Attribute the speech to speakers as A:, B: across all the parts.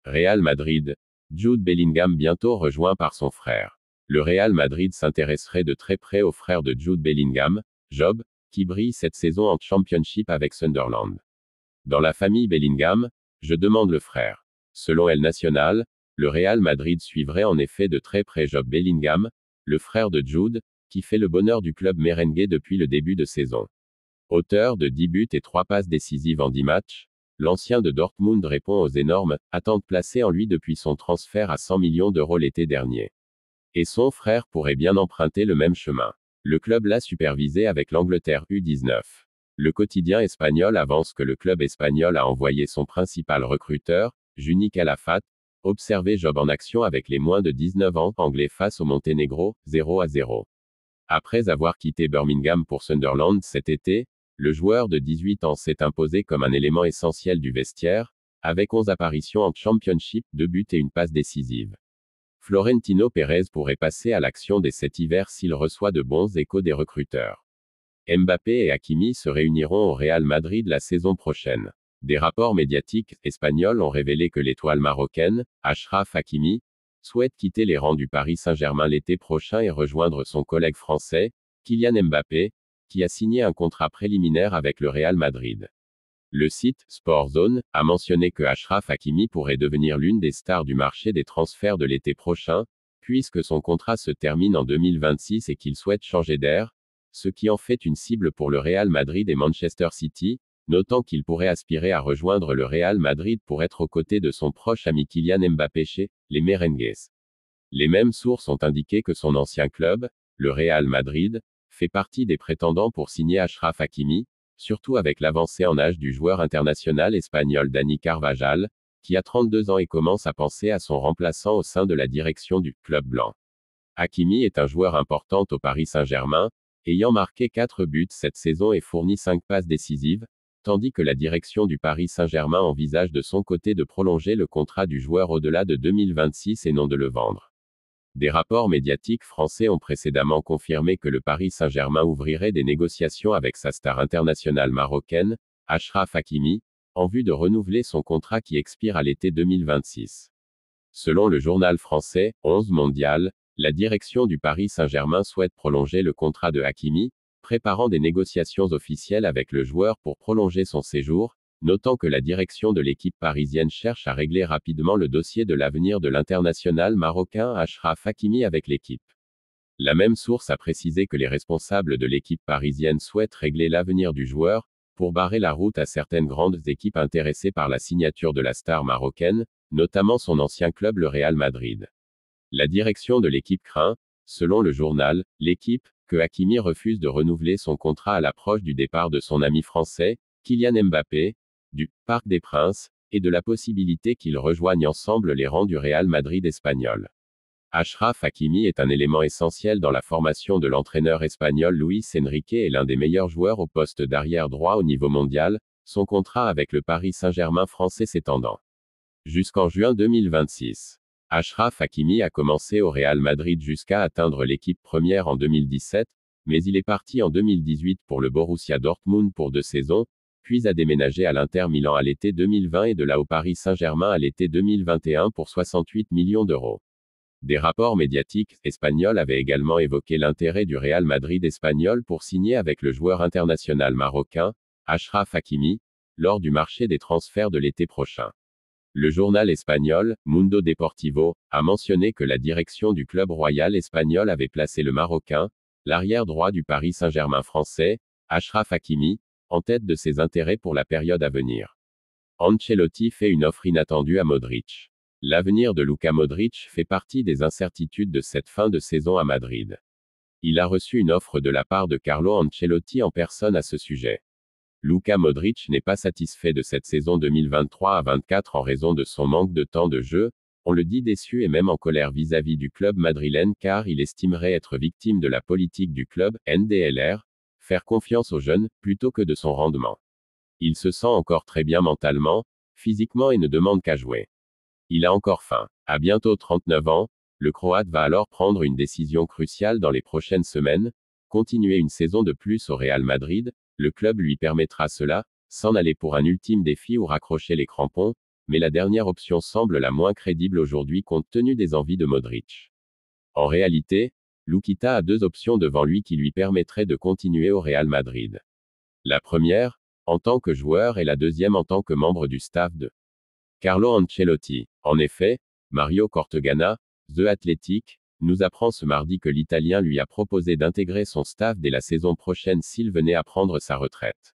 A: Real Madrid. Jude Bellingham bientôt rejoint par son frère. Le Real Madrid s'intéresserait de très près au frère de Jude Bellingham, Job, qui brille cette saison en Championship avec Sunderland. Dans la famille Bellingham, je demande le frère. Selon El Nacional, le Real Madrid suivrait en effet de très près Job Bellingham, le frère de Jude, qui fait le bonheur du club merengue depuis le début de saison. Auteur de 10 buts et 3 passes décisives en 10 matchs, l'ancien de Dortmund répond aux énormes attentes placées en lui depuis son transfert à 100 millions d'euros l'été dernier. Et son frère pourrait bien emprunter le même chemin. Le club l'a supervisé avec l'Angleterre U19. Le quotidien espagnol avance que le club espagnol a envoyé son principal recruteur, Juni Calafat, observer Job en action avec les moins de 19 ans anglais face au Monténégro, 0-0. Après avoir quitté Birmingham pour Sunderland cet été, le joueur de 18 ans s'est imposé comme un élément essentiel du vestiaire, avec 11 apparitions en Championship, 2 buts et une passe décisive. Florentino Pérez pourrait passer à l'action dès cet hiver s'il reçoit de bons échos des recruteurs. Mbappé et Hakimi se réuniront au Real Madrid la saison prochaine. Des rapports médiatiques espagnols ont révélé que l'étoile marocaine, Achraf Hakimi, souhaite quitter les rangs du Paris Saint-Germain l'été prochain et rejoindre son collègue français, Kylian Mbappé, qui a signé un contrat préliminaire avec le Real Madrid. Le site Sportzone a mentionné que Achraf Hakimi pourrait devenir l'une des stars du marché des transferts de l'été prochain, puisque son contrat se termine en 2026 et qu'il souhaite changer d'air, ce qui en fait une cible pour le Real Madrid et Manchester City, notant qu'il pourrait aspirer à rejoindre le Real Madrid pour être aux côtés de son proche ami Kylian Mbappé chez les merengues. Les mêmes sources ont indiqué que son ancien club, le Real Madrid, fait partie des prétendants pour signer Achraf Hakimi, surtout avec l'avancée en âge du joueur international espagnol Dani Carvajal, qui a 32 ans et commence à penser à son remplaçant au sein de la direction du club blanc. Hakimi est un joueur important au Paris Saint-Germain, ayant marqué 4 buts cette saison et fourni 5 passes décisives, tandis que la direction du Paris Saint-Germain envisage de son côté de prolonger le contrat du joueur au-delà de 2026 et non de le vendre. Des rapports médiatiques français ont précédemment confirmé que le Paris Saint-Germain ouvrirait des négociations avec sa star internationale marocaine, Achraf Hakimi, en vue de renouveler son contrat qui expire à l'été 2026. Selon le journal français 11 Mondial, la direction du Paris Saint-Germain souhaite prolonger le contrat de Hakimi, préparant des négociations officielles avec le joueur pour prolonger son séjour, notant que la direction de l'équipe parisienne cherche à régler rapidement le dossier de l'avenir de l'international marocain Achraf Hakimi avec l'équipe. La même source a précisé que les responsables de l'équipe parisienne souhaitent régler l'avenir du joueur, pour barrer la route à certaines grandes équipes intéressées par la signature de la star marocaine, notamment son ancien club le Real Madrid. La direction de l'équipe craint, selon le journal, l'équipe, que Hakimi refuse de renouveler son contrat à l'approche du départ de son ami français, Kylian Mbappé, du Parc des Princes, et de la possibilité qu'ils rejoignent ensemble les rangs du Real Madrid espagnol. Achraf Hakimi est un élément essentiel dans la formation de l'entraîneur espagnol Luis Enrique et l'un des meilleurs joueurs au poste d'arrière droit au niveau mondial, son contrat avec le Paris Saint-Germain français s'étendant jusqu'en juin 2026. Achraf Hakimi a commencé au Real Madrid jusqu'à atteindre l'équipe première en 2017, mais il est parti en 2018 pour le Borussia Dortmund pour 2 saisons, puis a déménagé à l'Inter Milan à l'été 2020 et de là au Paris Saint-Germain à l'été 2021 pour 68 millions d'euros. Des rapports médiatiques espagnols avaient également évoqué l'intérêt du Real Madrid espagnol pour signer avec le joueur international marocain, Achraf Hakimi, lors du marché des transferts de l'été prochain. Le journal espagnol, Mundo Deportivo, a mentionné que la direction du club royal espagnol avait placé le Marocain, l'arrière droit du Paris Saint-Germain français, Achraf Hakimi, en tête de ses intérêts pour la période à venir. Ancelotti fait une offre inattendue à Modric. L'avenir de Luka Modric fait partie des incertitudes de cette fin de saison à Madrid. Il a reçu une offre de la part de Carlo Ancelotti en personne à ce sujet. Luka Modric n'est pas satisfait de cette saison 2023 à 24 en raison de son manque de temps de jeu, on le dit déçu et même en colère vis-à-vis du club madrilène car il estimerait être victime de la politique du club, NDLR, faire confiance aux jeunes, plutôt que de son rendement. Il se sent encore très bien mentalement, physiquement et ne demande qu'à jouer. Il a encore faim. À bientôt 39 ans, le Croate va alors prendre une décision cruciale dans les prochaines semaines, continuer une saison de plus au Real Madrid, le club lui permettra cela, s'en aller pour un ultime défi ou raccrocher les crampons, mais la dernière option semble la moins crédible aujourd'hui compte tenu des envies de Modric. En réalité, Lukita a deux options devant lui qui lui permettraient de continuer au Real Madrid. La première, en tant que joueur, et la deuxième en tant que membre du staff de Carlo Ancelotti. En effet, Mario Cortegana, The Athletic, nous apprend ce mardi que l'Italien lui a proposé d'intégrer son staff dès la saison prochaine s'il venait à prendre sa retraite.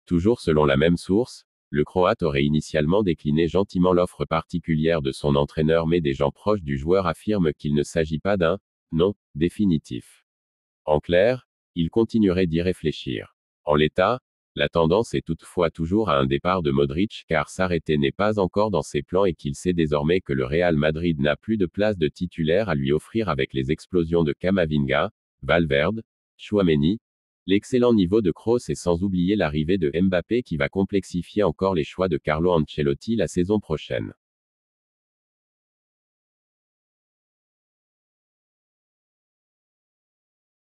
A: Toujours selon la même source, le Croate aurait initialement décliné gentiment l'offre particulière de son entraîneur, mais des gens proches du joueur affirment qu'il ne s'agit pas d'un non définitif. En clair, il continuerait d'y réfléchir. En l'état, la tendance est toutefois toujours à un départ de Modric car s'arrêter n'est pas encore dans ses plans et qu'il sait désormais que le Real Madrid n'a plus de place de titulaire à lui offrir avec les explosions de Camavinga, Valverde, Tchouaméni, l'excellent niveau de Kroos et sans oublier l'arrivée de Mbappé qui va complexifier encore les choix de Carlo Ancelotti la saison prochaine.